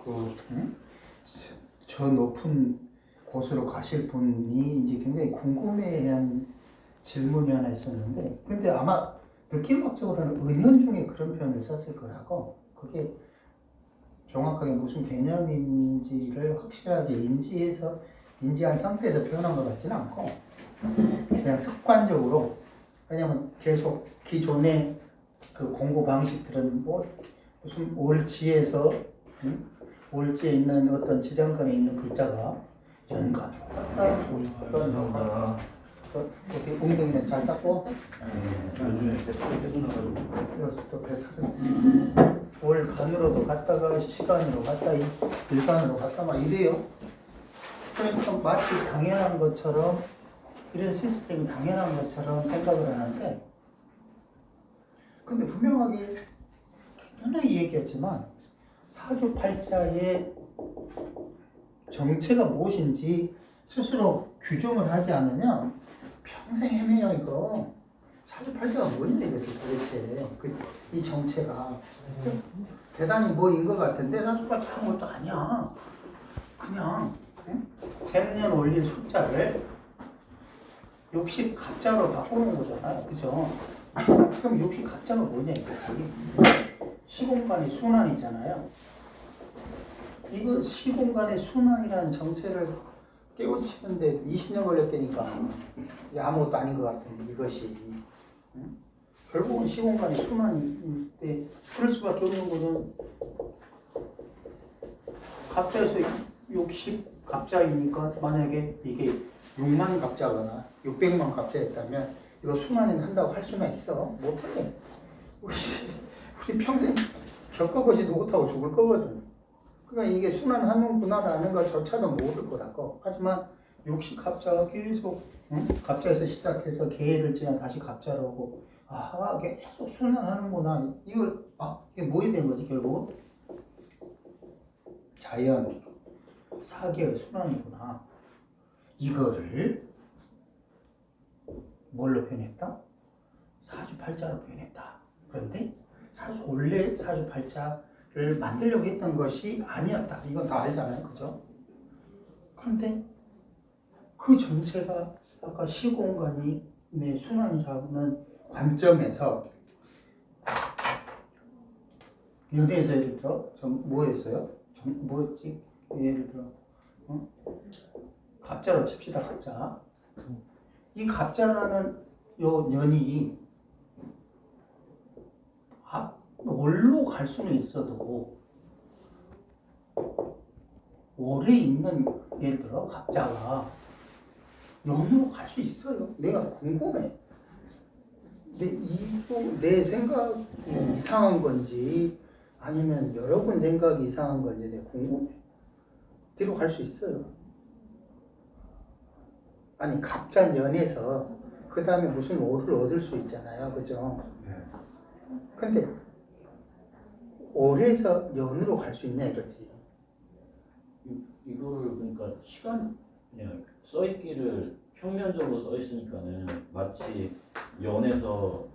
응? 저 높은 곳으로 가실 분이 이제 굉장히 궁금해한 질문이 하나 있었는데, 근데 아마 느낌학적으로는 은연중에 그런 표현을 썼을 거라고, 그게 정확하게 무슨 개념인지를 확실하게 인지한 상태에서 표현한 것 같지는 않고, 그냥 습관적으로, 왜냐면 계속 기존의 그 공부 방식들은 뭐 무슨 올지에서 올지에 있는 어떤 지장간에 있는 글자가 연간 갔다 올간 갔다 어떻게 웅덩이는 잘 닦고 요즘에 배터리 계속 나가지고 여기서 또 배탈을 올간으로도 갔다가 시간으로 갔다 일간으로 갔다 막 이래요. 그러니까 마치 당연한 것처럼 이런 시스템이 당연한 것처럼 생각을 하는데, 근데 분명하게 누누이 얘기했지만 사주팔자의 정체가 무엇인지 스스로 규정을 하지 않으면 평생 헤매요. 이거 사주팔자가 뭐냐 이거지 도대체. 이 정체가 대단히 뭐인 것 같은데 사주팔자 아무것도 아니야. 그냥 생년 올릴 숫자를 60 갑자로 바꾸는 거잖아요. 그죠? 그럼 60 갑자가 뭐냐 이거지. 시공간이 순환이잖아요. 이거 시공간의 순환이라는 정체를 깨우치는데 20년 걸렸다니까 아무것도 아닌 것 같은데 이것이 결국은 시공간의 순환인데 그럴 수밖에 없는 것은 갑자에서 60 갑자이니까 만약에 이게 6만 갑자거나 600만 갑자였다면 이거 순환을 한다고 할 수는 있어? 못해. 우리 평생 겪어보지도 못하고 죽을 거거든. 그러니까 이게 순환하는구나라는 것조차도 모를 거라고. 하지만 60 갑자가 계속 갑자에서 시작해서 개를 지나 다시 갑자로 오고 아하 계속 순환하는구나. 이게 뭐에 된 거지 결국? 자연 사계의 순환이구나. 이거를 뭘로 표현했다? 사주팔자로 표현했다. 그런데 원래 사주팔자를 만들려고 했던 것이 아니었다. 이건 다 알잖아요. 그죠? 그런데 그 전체가 아까 시공간의 순환이라는 관점에서 연애에서 예를 들어 뭐였어요? 뭐였지? 예를 들어 갑자로 칩시다. 갑자. 이 갑자라는 요 년이 월로 갈 수는 있어도 월에 있는 예를 들어 갑자가 연으로 갈 수 있어요. 내가 궁금해. 내 생각이 이상한 건지 아니면 여러분 생각이 이상한 건지 내가 궁금해. 뒤로 갈 수 있어요. 아니 갑자년에서 그 다음에 무슨 월을 얻을 수 있잖아요. 그죠? 근데 월에서 년으로 갈 수 있냐 이거지. 이거를 그러니까 시간 그냥 써있기를 평면적으로 써있으니까는 마치 연에서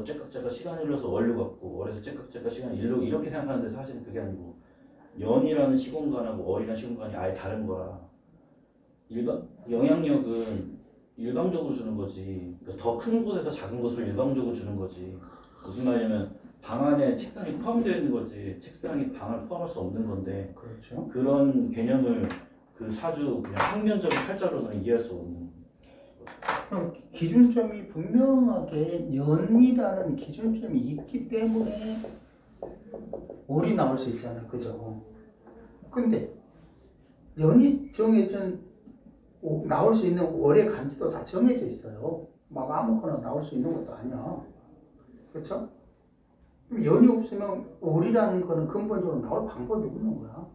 째깍째깍 시간이 흘러서 월로 갔고 월에서 째깍째깍 시간이 일로 이렇게 생각하는데 사실은 그게 아니고 연이라는 시공간하고 월이라는 시공간이 아예 다른 거라. 영향력은 일방적으로 주는 거지. 그러니까 더 큰 곳에서 작은 곳을 일방적으로 주는 거지. 무슨 말이냐면 방 안에 책상이 포함되어 있는 거지 책상이 방을 포함할 수 없는 건데 그렇죠. 그런 개념을 그 사주 그냥 평면적인 팔자로는 이해할 수 없는 그럼 기준점이 분명하게 년이라는 기준점이 있기 때문에 월이 나올 수 있잖아요. 그죠? 근데 년이 나올 수 있는 월의 간지도 다 정해져 있어요. 막 아무거나 나올 수 있는 것도 아니야. 그렇죠? 연이 없으면 월이라는 거는 근본적으로 나올 방법이 없는 거야.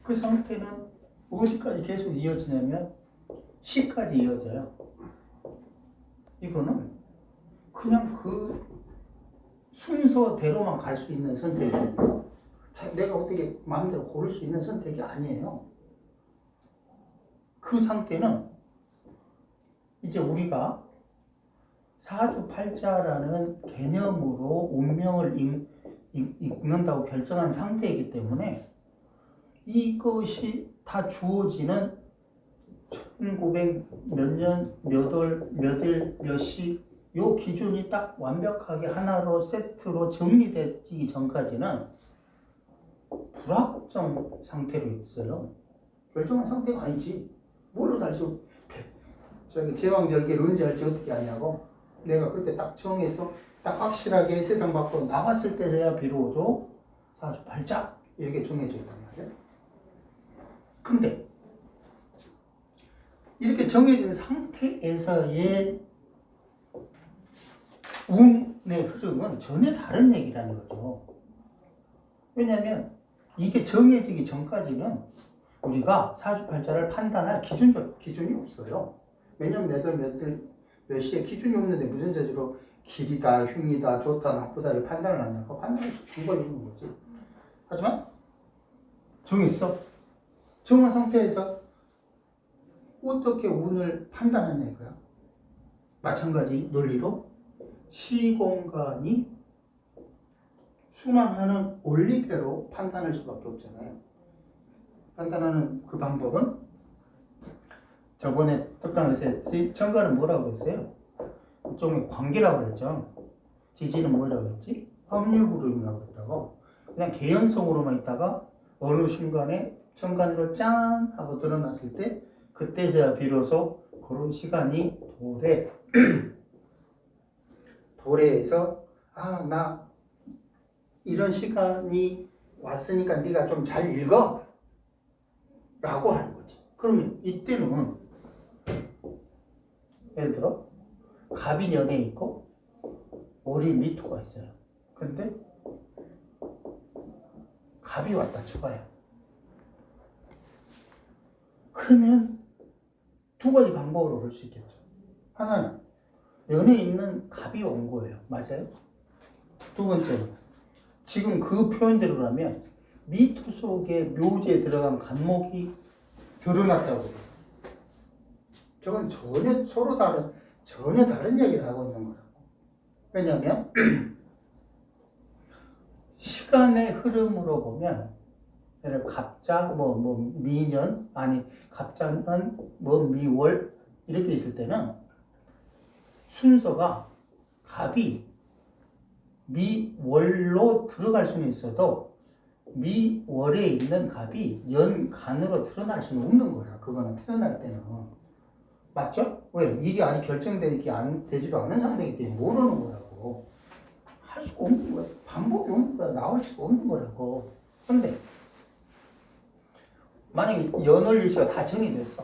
그 상태는 어디까지 계속 이어지냐면 시까지 이어져요. 이거는 그냥 그 순서대로만 갈 수 있는 선택이에요. 내가 어떻게 마음대로 고를 수 있는 선택이 아니에요. 그 상태는 이제 우리가 사주팔자라는 개념으로 운명을 읽는다고 결정한 상태이기 때문에 이것이 다 주어지는 1900 몇 년, 몇 월, 몇 일, 몇 시, 요 기준이 딱 완벽하게 하나로 세트로 정리되기 전까지는 불확정 상태로 있어요. 결정한 상태가 아니지. 뭘로 다시 저기 제왕절개를 언제 할지 어떻게 하냐고. 내가 그때 딱 정해서 딱 확실하게 세상 밖으로 나갔을 때서야 비로소 사주팔자 이렇게 정해져 있단 말이야. 근데 이렇게 정해진 상태에서의 운의 흐름은 전혀 다른 얘기라는 거죠. 왜냐하면 이게 정해지기 전까지는 우리가 사주팔자를 판단할 기준이 없어요. 매년 몇 시에 기준이 없는데 무슨 재주로 길이다, 흉이다, 좋다, 나쁘다를 판단을 하냐고. 판단할 수가 있는 거지. 하지만 정했어. 정한 상태에서 어떻게 운을 판단하냐 이거야. 마찬가지 논리로 시공간이 순환하는 원리대로 판단할 수밖에 없잖아요. 판단하는 그 방법은 저번에 특강에서 천간은 뭐라고 했어요? 일종의 관계라고 그랬죠. 지지는 뭐라고 했지? 확률구름이라고 했다고. 그냥 개연성으로만 있다가 어느 순간에 천간으로 짠 하고 드러났을 때 그때서야 비로소 그런 시간이 도래해서 나 이런 시간이 왔으니까 네가 좀 잘 읽어 라고 하는 거지. 그러면 이때는 예를 들어 갑이 연에 있고 월이 미토가 있어요. 근데 갑이 왔다 쳐봐요. 그러면 두 가지 방법으로 볼 수 있겠죠. 하나는 연에 있는 갑이 온 거예요. 맞아요? 두 번째는 지금 그 표현대로라면 미토 속에 묘지에 들어간 간목이 드러났다고 해요. 저건 전혀 다른 얘기를 하고 있는 거라고. 왜냐하면 시간의 흐름으로 보면 예를 갑자 미년 갑자년 미월 이렇게 있을 때는 순서가 갑이 미월로 들어갈 수는 있어도 미월에 있는 갑이 연간으로 드러날 수는 없는 거야. 그거는 태어날 때는. 맞죠? 왜? 일이 아직 되지도 않은 상태이기 때문에 모르는 거라고. 할 수가 없는 거야. 방법이 없는 거야. 나올 수가 없는 거라고. 근데 만약에 연월일시가 다 정해졌어.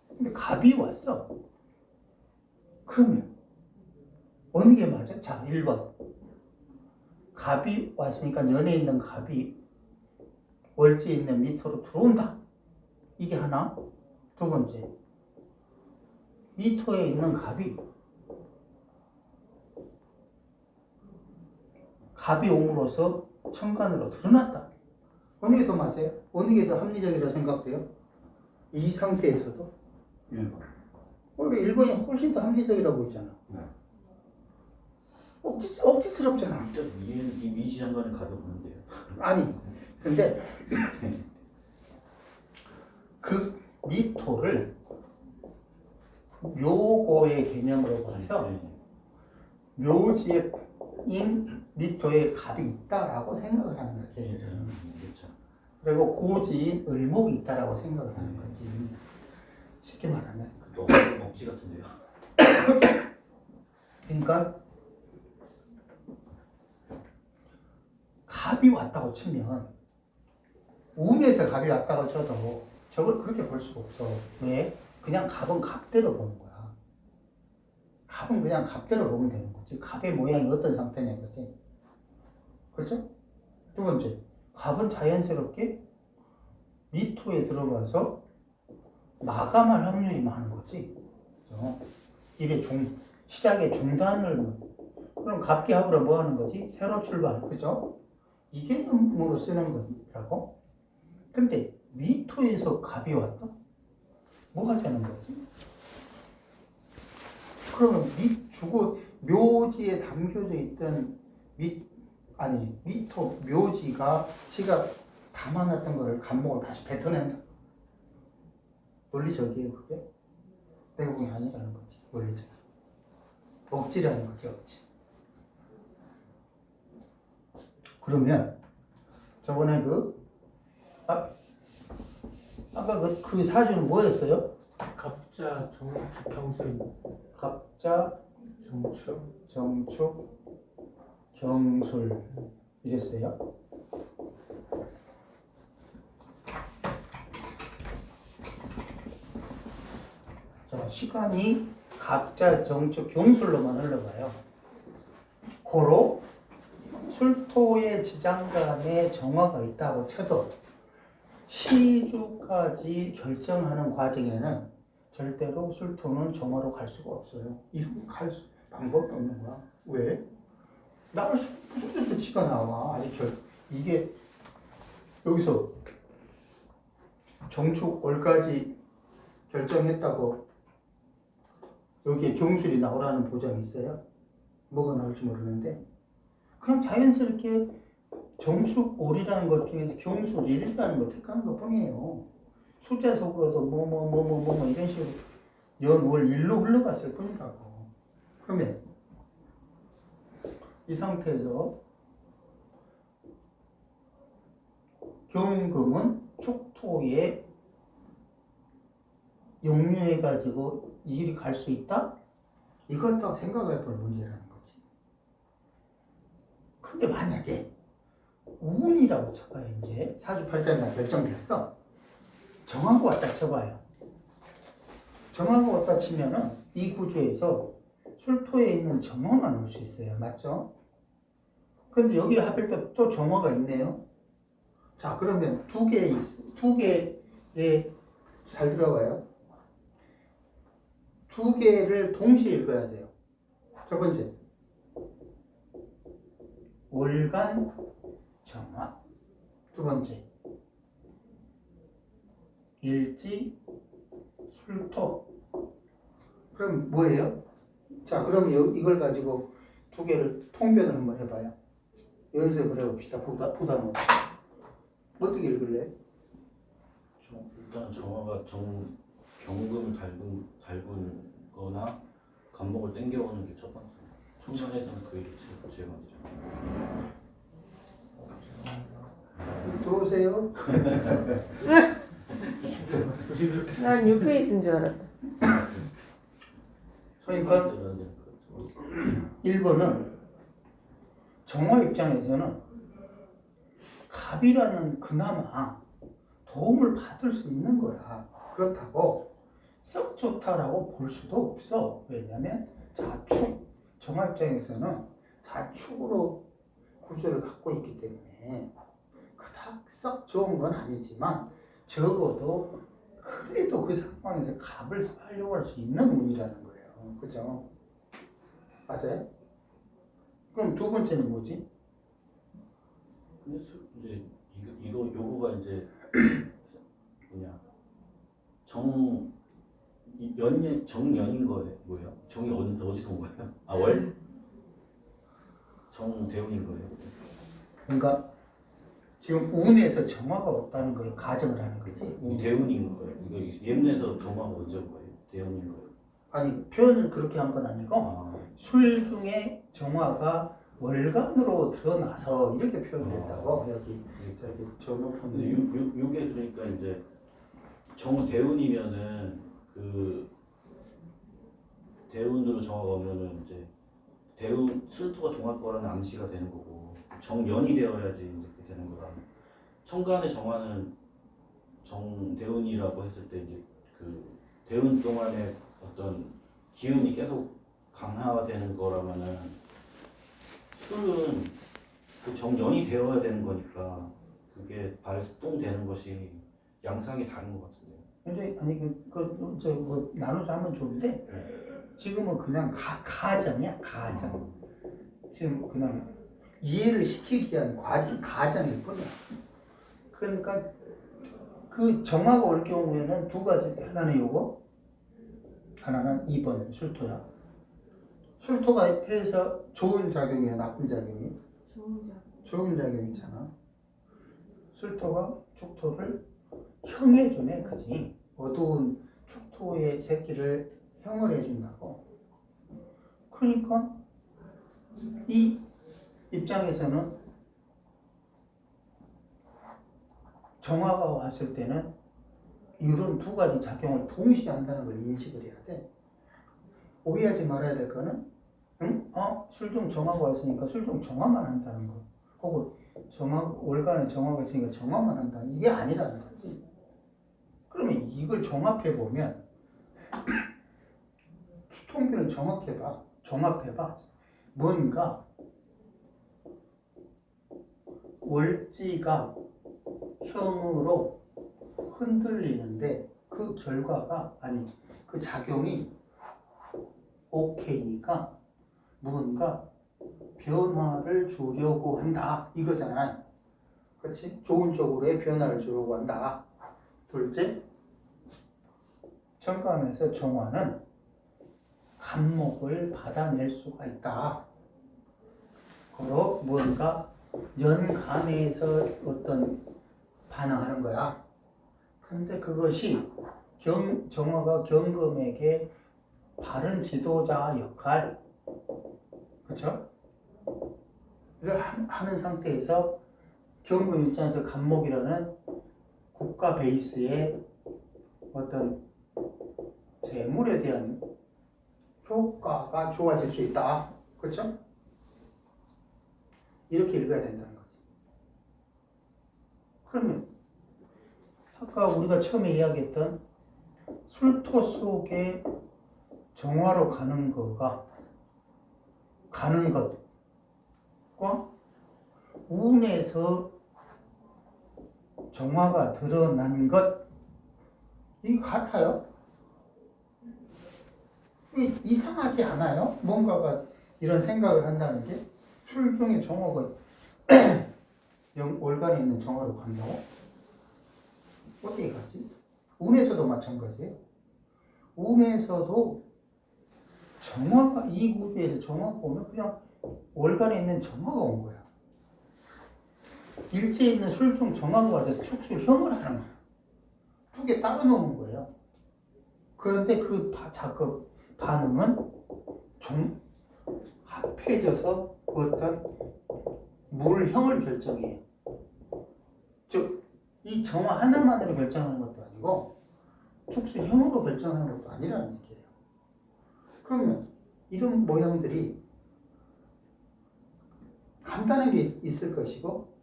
근데 갑이 왔어. 그러면 어느 게 맞아? 자, 1번. 갑이 왔으니까 연에 있는 갑이 월지에 있는 미토로 들어온다. 이게 하나. 두 번째. 미토에 있는 갑이 옴으로써 천간으로 드러났다. 어느 게 더 맞아요? 어느 게 더 합리적이라고 생각돼요? 이 상태에서도? 1번. 우리 1번이 훨씬 더 합리적이라고 있잖아. 네. 억지스럽잖아. 일단 이 미지 장관은 갑이 없는데요. 아니, 근데 그 미토를 묘고의 개념으로 봐서 묘지에 미토에 갑이 있다라고 생각을 하는 거야, 걔들은. 그렇죠. 그리고 고지인 을목이 있다라고 생각을 하는 거지. 쉽게 말하면. 또 억지 같은데요. 그러니까 갑이 왔다고 치면 운에서 갑이 왔다고 쳐도 저걸 그렇게 볼 수가 없어. 왜? 그냥 갑은 갑대로 보는 거야. 갑은 그냥 갑대로 보면 되는 거지. 갑의 모양이 어떤 상태냐 이거지. 그렇죠? 두 번째, 갑은 자연스럽게 미토에 들어가서 마감할 확률이 많은 거지. 그렇죠? 이게 시작의 중단을 그럼 갑기합으로 뭐 하는 거지? 새로 출발. 그죠? 이 개념으로 쓰는 거라고. 근데 미토에서 갑이 왔다? 뭐 하자는 거지? 그러면 묘지에 담겨져 있던 아니 미토 묘지가 지가 담아놨던 거를 간목을 다시 뱉어낸다. 논리적이에요 그게. 내공이 아니라는 거지. 논리적. 억지라는 거지 억지. 그러면 저번에 아까 그 사주는 뭐였어요? 갑자 정축 경술 갑자 정축 정축 경술 이랬어요. 자, 시간이 갑자 정축 경술로만 흘러가요. 고로 술토의 지장간에 정화가 있다고 쳐도 시주까지 결정하는 과정에는 절대로 술토는 정화로 갈 수가 없어요. 이거 갈 방법이 없는 거야. 왜? 나올 수 무슨 치가 나와. 아직 이게 여기서 정축 월까지 결정했다고 여기에 경술이 나오라는 보장이 있어요? 뭐가 나올지 모르는데 그냥 자연스럽게 정축 올이라는 것 중에서 경술 1이라는 걸 택하는 것 뿐이에요. 숫자속으로도 뭐 이런 식으로 연월 1로 흘러갔을 뿐이라고. 그러면 이 상태에서 경금은 축토에 역류해가지고 이 길이 갈 수 있다? 이것도 생각해 볼 문제라는 거지. 근데 만약에 운이라고 쳐봐요. 이제 사주팔자가 결정됐어. 정하고 왔다 쳐봐요. 정하고 왔다 치면은 이 구조에서 술토에 있는 정화만 올 수 있어요. 맞죠? 근데 여기 하필 또 정화가 있네요. 자, 그러면 두 개에 잘 들어가요. 두 개를 동시에 읽어야 돼요. 첫 번째, 월간 정화. 두 번째, 일지 술토. 그럼 뭐예요? 자, 그럼 이걸 가지고 두 개를 통변을 한번 해봐요. 연습을 해봅시다. 부담 없이. 어떻게 읽을래? 일단 정화가 경금을 닮은 거나 간목을 땡겨오는 게 첫 번째. 청산에서는 그 일이 제일 먼저. 들어오세요. 난 뉴페이스인 줄 알았다. 그러니까 1번은 정화 입장에서는 갑이라는 그나마 도움을 받을 수 있는 거야. 그렇다고 썩 좋다라고 볼 수도 없어. 왜냐면 자축, 정화 입장에서는 자축으로 구조를 갖고 있기 때문에 그닥 썩 좋은 건 아니지만 적어도 그래도 그 상황에서 갑을 활용할 수 있는 운이라는 거예요. 그죠? 맞아요? 그럼 두 번째는 뭐지? 근데 이제 요거가 이제 뭐냐 정연인 거예요. 뭐예요? 정이 어디서 온 거예요? 아 월? 정대운인 거예요. 그러니까 지금 운에서 정화가 없다는 걸 가정을 하는 거지. 대운인 거예요. 이거 예문에서 정화가 언제 온 거예요? 대운인 거예요. 아니 표현을 그렇게 한 건 아니고 아, 술 중에 정화가 월간으로 드러나서 이렇게 표현했다고 여기 저기 저 근데 높은 요게 그러니까 이제 정대운이면은 그 대운으로 정화가 오면은 이제 대운 술토가 동할 거라는 암시가 되는 거고 정연이 되어야지 이제 그렇게 되는 거라. 천간의 정화는 정대운이라고 했을 때 이제 그 대운 동안에 어떤 기운이 계속 강화되는 거라면은 술은 그 정연이 되어야 되는 거니까 그게 발동되는 것이 양상이 다른 것 같은데요. 근데 아니 뭐 나눠서 하면 좋은데 지금은 그냥 가정이야 가정. 지금 그냥 이해를 시키기 위한 가정일 뿐이야. 그러니까 그 정화가 올 경우에는 두 가지. 하나는 요거, 하나는 2번 술토야. 술토가 해서 좋은 작용이야 나쁜 작용이? 좋은 작. 좋은 작용 있잖아. 술토가 축토를 형해주네, 그지? 어두운 축토의 새끼를 형을 해준다고. 그러니까 이 입장에서는 정화가 왔을 때는 이런 두 가지 작용을 동시에 한다는 걸 인식을 해야 돼. 오해하지 말아야 될 거는, 응? 술중 정화가 왔으니까 술중 정화만 한다는 거. 혹은 월간에 정화가 있으니까 정화만 한다는 이게 아니라는 거지. 그러면 이걸 종합해 보면 수통비를 종합해봐. 뭔가 월지가 형으로 흔들리는데 그 결과가 그 작용이 오케이니까 뭔가 변화를 주려고 한다 이거잖아요. 그렇지? 좋은 쪽으로의 변화를 주려고 한다. 둘째, 정관에서 정화는 간목을 받아낼 수가 있다. 그로 뭔가 연간에서 어떤 반응하는 거야. 그런데 그것이 정화가 경금에게 바른 지도자 역할, 그렇죠? 이걸 하는 상태에서 경금 입장에서 간목이라는 국가 베이스의 어떤 재물에 대한 효과가 좋아질 수 있다. 그렇죠? 이렇게 읽어야 된다는 거지. 그러면 아까 우리가 처음에 이야기했던 술토 속에 정화로 가는 것과 운에서 정화가 드러난 것 이게 같아요? 이상하지 않아요? 뭔가가 이런 생각을 한다는 게 술중에 정화가 월간에 있는 정화로 간다고? 어디에 가지? 운에서도 마찬가지예요. 운에서도 정화가 이 구조에서 정화가 오면 그냥 월간에 있는 정화가 온 거야. 일지에 있는 술중 정화가 와서 축술형을 하는 거야. 두 개 따로 놓은 거예요. 그런데 그 작업 반응은 합해져서 어떤 물형을 결정해요. 즉, 이 정화 하나만으로 결정하는 것도 아니고 축술형으로 결정하는 것도 아니라는 얘기예요. 그러면 이런 모양들이 간단한 게 있을 것이고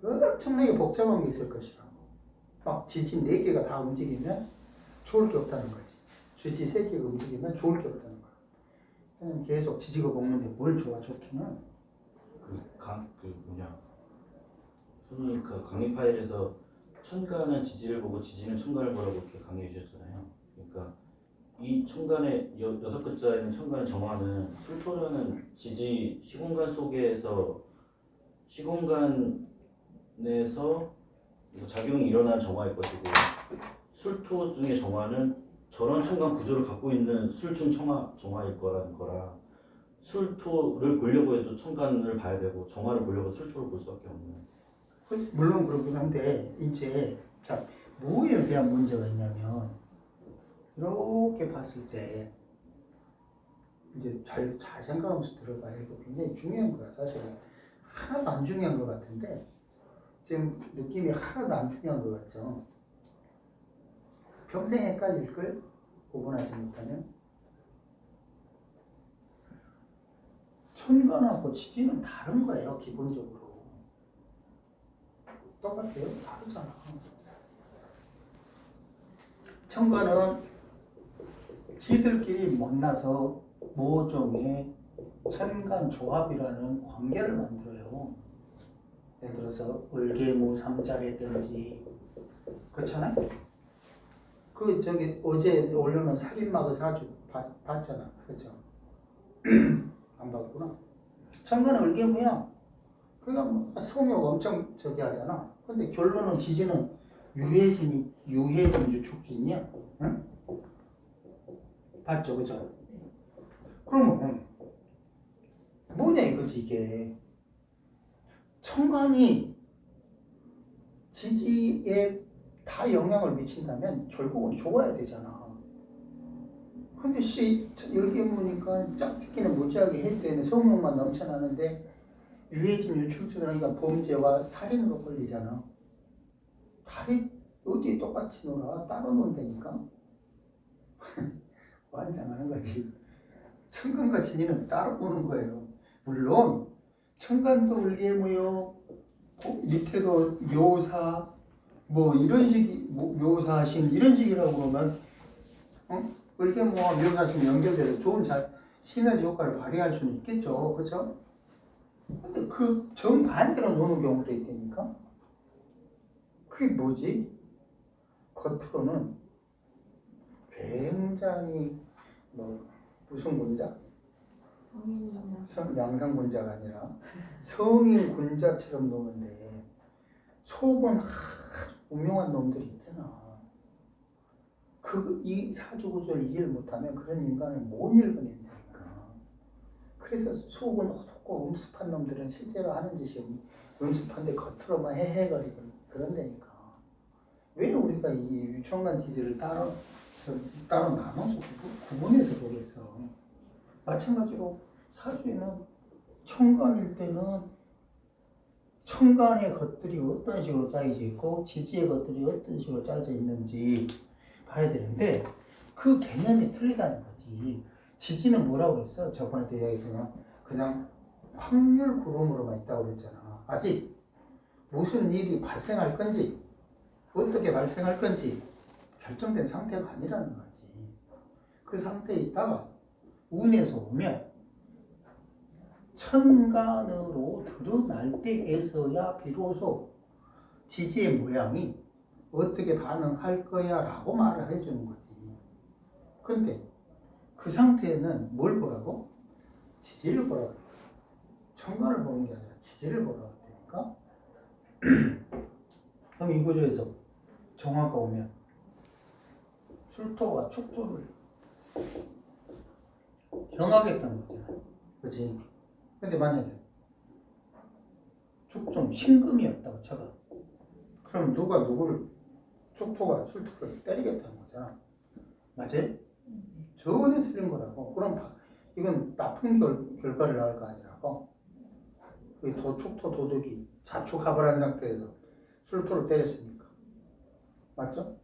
엄청나게 복잡한 게 있을 것이라고. 막 지지 4개가 다 움직이면 좋을 게 없다는 거지. 지지 3개가 움직이면 좋을 게 없다는 거야. 그냥 계속 지지가 먹는데 뭘 좋기는. 손님 그 강의 파일에서 천간은 지지를 보고 지지는 천간을 보라고 이렇게 강의해 주셨잖아요. 그러니까 이 천간의 6글자에 있는 천간의 정화는 술토라는 지지 시공간 속에서 시공간 내에서 작용이 일어난 정화일 것이고 술토 중의 정화는 저런 천간 구조를 갖고 있는 술중 정화일 거라는 거라 술토를 보려고 해도 천간을 봐야 되고 정화를 보려고 해도 술토를 볼 수밖에 없는. 물론 그렇긴 한데 이제 자 뭐에 대한 문제가 있냐면 이렇게 봤을 때 이제 잘 생각하면서 들어봐야 이거 굉장히 중요한 거야. 사실은 하나도 안 중요한 것 같은데 지금 느낌이 하나도 안 중요한 것 같죠. 평생 헷갈릴 걸 구분하지 못하면 천간하고 지지는 다른 거예요. 기본적으로 똑같아요? 다르잖아. 천간은 지들끼리 만나서 모종의 천간 조합이라는 관계를 만들어요. 예를 들어서 을개무 삼자라든지 그렇잖아요. 어제 올려놓은 살인마그 사주 봤잖아. 그렇죠? 안 봤구나. 천간은 을개무야. 그냥 성욕 엄청 하잖아. 근데 결론은 지지는 유해진 유축진이야. 응? 봤죠, 그죠? 그러면 뭐냐 이거지 이게. 천간이 지지에 다 영향을 미친다면 결국은 좋아야 되잖아. 근데 열계무니까 짝짓기는 무지하게 해도 되는 성욕만 넘쳐나는데 유해진 유출주라니까 범죄와 살인으로 걸리잖아. 달이 어디에 똑같이 놀아? 따로 논다니까? 완장하는 거지. 천간과 진이는 따로 노는 거예요. 물론 천간도 을계무요, 밑에도 묘사, 뭐 이런 식이 묘사신 이런 식이라고 그러면 을계무와 묘사신 연결돼서 좋은 시너지 효과를 발휘할 수는 있겠죠, 그렇죠? 근데 그 정반대로 노는 경우도 있다니까. 그게 뭐지? 겉으로는 굉장히 무슨 군자? 양상군자가 아니라 성인군자처럼 노는데 속은 아주 우명한 놈들이 있잖아. 이 사주구조를 이해를 못하면 그런 인간을 못 읽어낸다니까. 그래서 속은 어둡고 음습한 놈들은 실제로 하는 짓이 음습한데 겉으로만 헤헤거리고 그런다니까. 왜 우리가 이 유천간 지지를 따로 나눠서 구분해서 보겠어. 마찬가지로 사주에는 천간일 때는 천간의 것들이 어떤 식으로 짜여져 있고 지지의 것들이 어떤 식으로 짜여져 있는지 봐야 되는데 그 개념이 틀리다는 거지. 지지는 뭐라고 그랬어? 저번에도 이야기했지만 그냥 확률 구름으로만 있다고 그랬잖아. 아직 무슨 일이 발생할 건지 어떻게 발생할 건지 결정된 상태가 아니라는 거지. 그 상태에 있다가 운에서 오면 천간으로 드러날 때에서야 비로소 지지의 모양이 어떻게 반응할 거야 라고 말을 해주는 거지. 근데 그 상태에는 뭘 보라고? 지지를 보라고. 천간을 보는 게 아니라 지지를 보라고 되니까. 그럼 이 구조에서 정화가 오면 술토가 축토를 형하겠다는 거잖아. 그치? 근데 만약에 축좀 신금이었다고 쳐봐. 그럼 누가 누구를 축토가 술토를 때리겠다는 거잖아. 맞지? 전혀 틀린 거라고. 그럼 이건 나쁜 결과를 낳을 거 아니라고. 이 축토 도둑이 자축합을 한 상태에서 술토를 때렸으니까. 맞죠?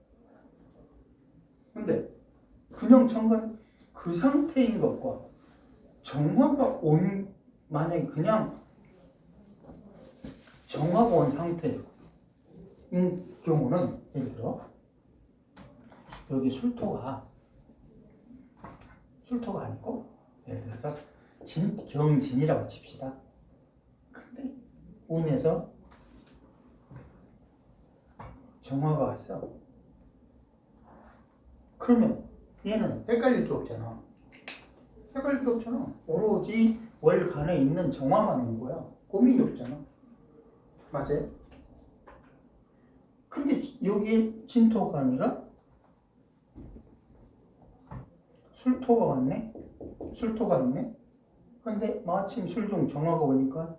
근데 그냥 천간 그 상태인 것과 정화가 만약에 그냥 정화가 온 상태인 경우는 예를 들어 여기 술토가 아니고 예를 들어서 경진이라고 칩시다. 근데 운에서 정화가 왔어. 그러면 얘는 헷갈릴 게 없잖아. 오로지 월간에 있는 정화만 온 거야. 고민이 없잖아. 맞아요? 근데 여기에 진토가 아니라 술토가 왔네? 근데 마침 술중 정화가 오니까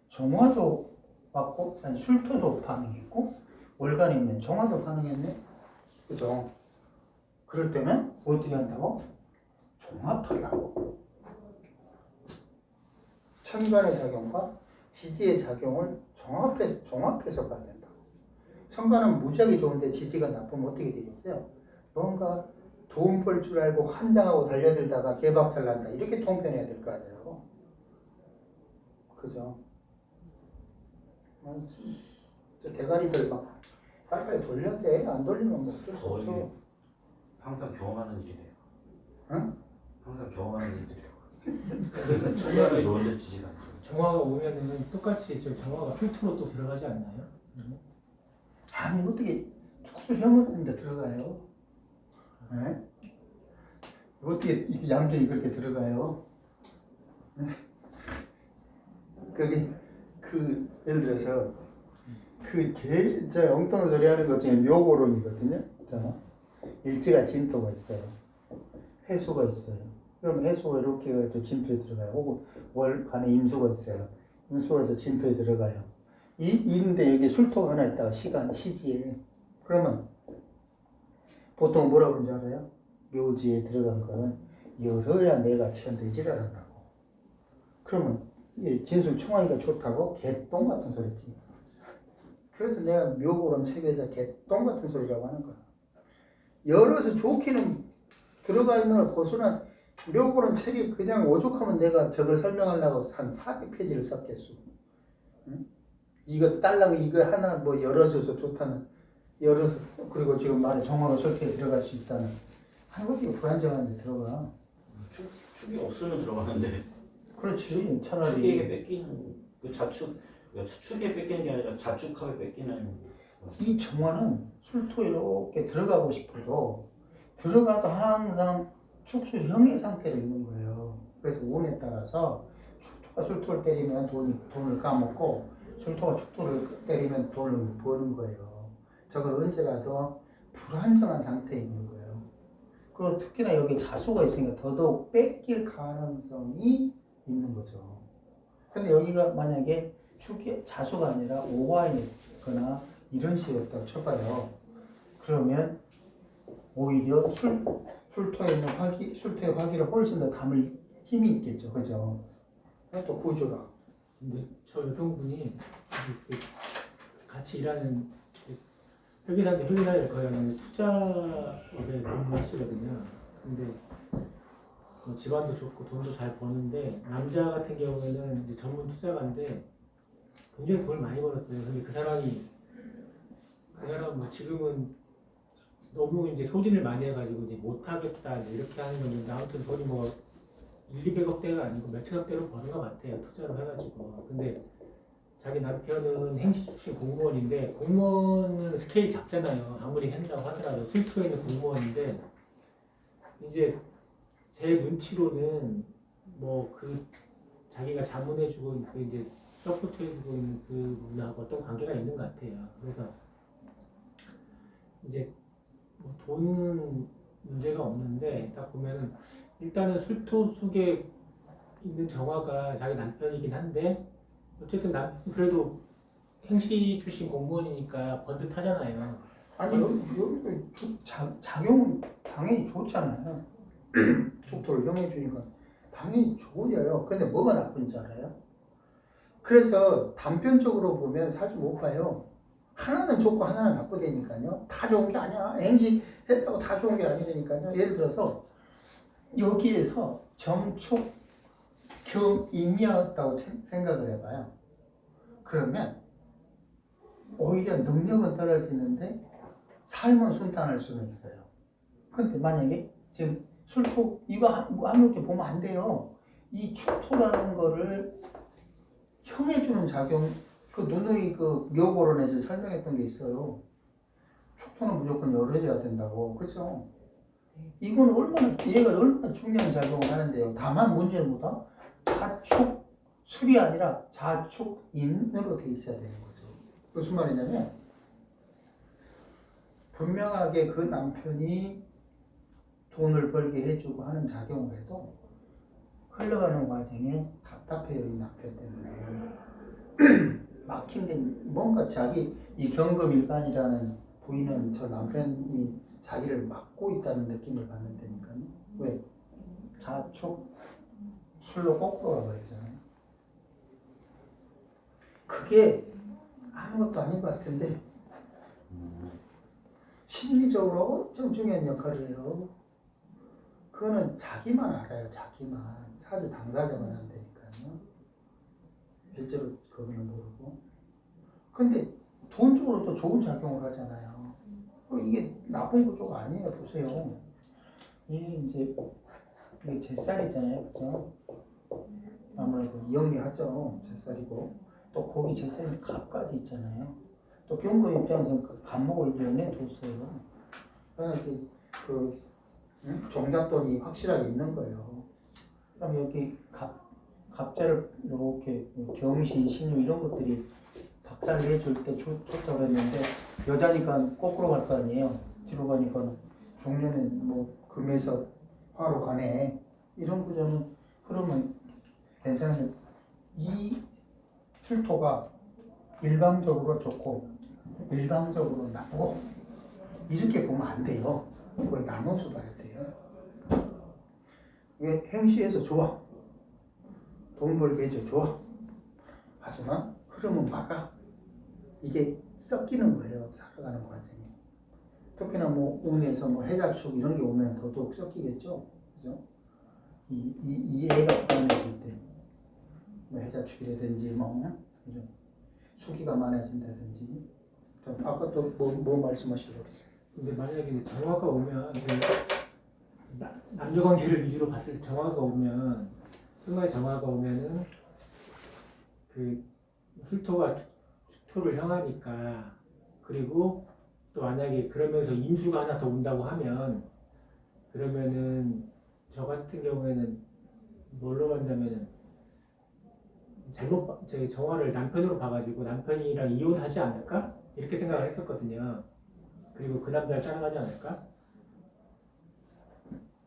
정화도 왔고 아니 술토도 반응했고 월간에 있는 정화도 반응했네? 그죠? 그럴 때는 어떻게 한다고? 종합하라고. 천간의 작용과 지지의 작용을 종합해서 봐야 된다고. 천간은 무지하게 좋은데 지지가 나쁘면 어떻게 되겠어요? 뭔가 돈 벌 줄 알고 환장하고 달려들다가 개박살 난다. 이렇게 통편해야 될 거 아니라고. 그죠? 저 대가리들 막 빨리빨리 돌려야 돼. 안 돌리면 뭐 어쩔 수 없어. 항상 경험하는 일이래요. 응? 항상 경험하는 일들이라고. 천간이 좋은데 지지가 안 좋아. 정화가 오면은 똑같이 저 정화가 술토로 또 들어가지 않나요? 아니 어떻게 축술형인데 들어가요? 네? 어떻게 얌전히 그렇게 들어가요? 그게 예를 들어서 제일 엉뚱한 소리 하는 것 중에 묘고론이거든요. 일지가 진토가 있어요. 해수가 있어요. 그럼 해수가 이렇게 해가지고 진토에 들어가요. 혹은 월간에 임수가 있어요. 운수에서 진토에 들어가요. 인데 여기 술토가 하나 있다가 시지에. 그러면 보통 뭐라고 그러는지 알아요? 묘지에 들어간 거는 열어야 내가 체현되지를 않는다고. 그러면 진술 총하기가 좋다고 개똥 같은 소리지. 그래서 내가 묘고론 책에서 개똥 같은 소리라고 하는 거야. 열어서 좋기는 들어가 있는 걸 고수는 묘고론 책이 그냥 오죽하면 내가 저걸 설명하려고 한 400페이지를 썼겠어. 응? 이거 딸라고 이거 하나 뭐 열어줘서 좋다는 열어서 그리고 지금 말에 정화가 설계에 들어갈 수 있다는 한국이 불안정한데 들어가. 축이 없으면 들어가는데 그렇지 차라리 축에게 뺏기는 그 자축 그러니까 축에 뺏기는 게 아니라 자축하게 뺏기는 이 정화는 술토 이렇게 들어가고 싶어도 들어가도 항상 축수형의 상태로 있는 거예요. 그래서 운에 따라서 축토가 술토를 때리면 돈을 까먹고 술토가 축토를 때리면 돈을 버는 거예요. 저걸 언제라도 불안정한 상태에 있는 거예요. 그리고 특히나 여기 자수가 있으니까 더더욱 뺏길 가능성이 있는 거죠. 근데 여기가 만약에 축이 자수가 아니라 오화이거나 이런 식이었다고 쳐봐요. 그러면 오히려 술토에 있는 술토의 화기를 훨씬 더 담을 힘이 있겠죠. 그죠? 또 구조라. 근데 저 여성분이 같이 일하는 회계사인데 회계사를 거의 하는 투자업에 근무하시거든요. 근데 뭐 집안도 좋고 돈도 잘 버는데 남자 같은 경우에는 이제 전문 투자가인데 굉장히 돈을 많이 벌었어요. 근데 그 사람 뭐 지금은 너무 이제 소진을 많이 해가지고 이제 못하겠다 이렇게 하는 건데 아무튼 돈이 뭐 200억대가 아니고 몇천억대로 버는 것 같아요. 투자로 해가지고. 근데 자기 남편은 행시 출신 공무원인데 공무원은 스케일이 작잖아요. 아무리 한다고 하더라도 술토에 있는 공무원인데 이제 제 눈치로는 뭐 그 자기가 자문해주고 그 이제 서포트해주고 있는 그 분하고 어떤 관계가 있는 것 같아요. 그래서 이제 뭐 돈은 문제가 없는데 딱 보면은 일단은 술토 속에 있는 정화가 자기 남편이긴 한데 어쨌든 남편 그래도 행시 출신 공무원이니까 번듯하잖아요. 아니 여기 작용은 당연히 좋잖아요. 축토를 형해주니까 당연히 좋아요. 근데 뭐가 나쁜지 알아요? 그래서 단편적으로 보면 사주 못 봐요. 하나는 좋고 하나는 나쁘다니까요. 다 좋은 게 아니야. 행시 했다고 다 좋은 게 아니라니까요. 예를 들어서 여기에서 정축 겸인이었다고 생각을 해봐요. 그러면 오히려 능력은 떨어지는데 삶은 순탄할 수는 있어요. 그런데 만약에 지금 술토 이거 아무렇게 보면 안 돼요. 이 축토라는 거를 형해주는 작용 그 누누이 그 묘고론에서 설명했던 게 있어요. 축토는 무조건 열어줘야 된다고. 그렇죠? 이건 얘가 얼마나 중요한 작용을 하는데요. 다만 문제는 뭐다? 자축 술이 아니라 자축인으로 돼 있어야 되는 거죠. 무슨 말이냐면 분명하게 그 남편이 돈을 벌게 해주고 하는 작용을 해도 흘러가는 과정에 답답해요. 이 남편 때문에 막힌 게 뭔가 자기 이 경금일간이라는 부인은 저 남편이 자기를 막고 있다는 느낌을 받는다니까요. 왜? 자축 술로 거꾸로 가버리잖아요. 그게 아무것도 아닌 것 같은데 심리적으로 엄청 중요한 역할을 해요. 그거는 자기만 알아요. 자기만. 사주 당사자만 한다니까요. 실제로 그거는 모르고. 근데 돈 쪽으로 또 좋은 작용을 하잖아요. 이게 나쁜 구조가 아니에요. 보세요. 이게 잿살이잖아요. 그죠? 아무래도 영리하죠. 잿살이고. 또 거기 잿살이 갑까지 있잖아요. 또 경금 입장에서는 그 갑목을 연해뒀어요. 그러니까 종잣돈이 확실하게 있는 거예요. 그럼 여기 갑자를 이렇게 경신, 신유 이런 것들이 박살을 해줄 때 좋다고 했는데 여자니까 거꾸로 갈 거 아니에요. 뒤로 가니까 중년은 뭐 금에서 화로 가네. 이런 구조는 그러면 괜찮은데 이 술토가 일방적으로 좋고 일방적으로 나쁘고 이렇게 보면 안 돼요. 그걸 나눠서 봐야 돼요. 왜 행시해서 좋아. 돈 벌게 해줘 좋아. 하지만 흐름은 막아. 이게 섞이는 거예요. 살아가는 과정이. 특히나 뭐 운에서 뭐 해자축 이런 게 오면 더더욱 섞이겠죠. 그죠? 이 애가 불안해질 때. 뭐 해자축이라든지 뭐 그죠? 수기가 많아진다든지. 아까 또 뭐 말씀하시려고 그랬어요? 근데 만약에 정화가 오면 남녀 관계를 위주로 봤을 때 정화가 오면 순간에 정화가 오면은 그 술토가 축토를 향하니까 그리고 또 만약에 그러면서 임수가 하나 더 온다고 하면 그러면은 저 같은 경우에는 뭘로 간다면은 저기 정화를 남편으로 봐가지고 남편이랑 이혼하지 않을까 이렇게 생각을 했었거든요. 그리고 그 남자를 따라가지 않을까?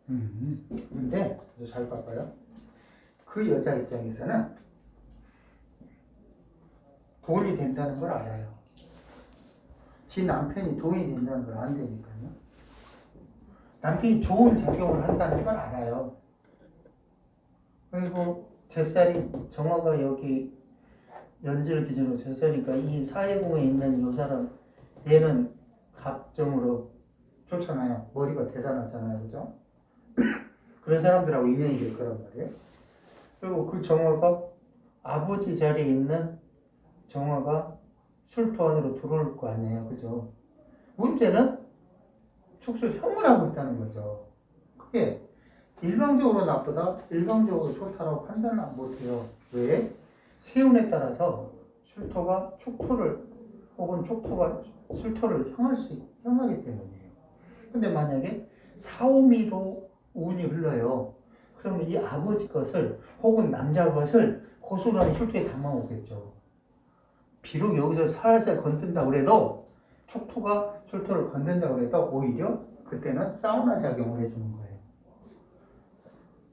근데 잘 봐봐요. 그 여자 입장에서는 돈이 된다는 걸 알아요. 지 남편이 돈이 된다는 걸 안 되니까요. 남편이 좋은 작용을 한다는 걸 알아요. 그리고 젖살이 정화가 여기 연질 기준으로 젖살이니까 이 사회공에 있는 요 사람 얘는 갑정으로 좋잖아요. 머리가 대단하잖아요. 그죠? 그런 사람들하고 인연이 될 거란 말이에요. 그리고 그 정화가 아버지 자리에 있는 정화가 술토 안으로 들어올 거 아니에요. 그죠? 문제는 축술형을 하고 있다는 거죠. 그게 일방적으로 나쁘다, 일방적으로 좋다라고 판단을 못해요. 왜? 세운에 따라서 술토가 축토를 혹은 축토가 술토를 향하기 때문이에요. 근데 만약에 사오미로 운이 흘러요. 그러면 이 아버지 것을 혹은 남자 것을 고스란히 술토에 담아오겠죠. 비록 여기서 살살 건든다 그래도 축토가 술토를 건든다 그래도 오히려 그때는 사우나 작용을 해주는 거예요.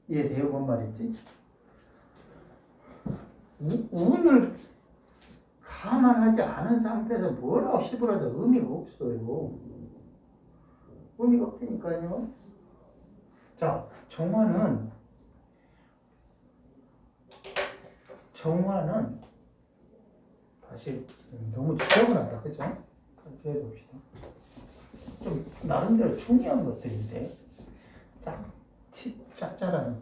이해돼요? 뭔 말인지? 운을 감안하지 않은 상태에서 뭐라고 씹으라도 의미가 없어요. 의미가 없다니까요. 자, 정화는 다시 너무 지저분하다, 그죠? 같이 해봅시다. 좀 나름대로 중요한 것들인데 짭짤한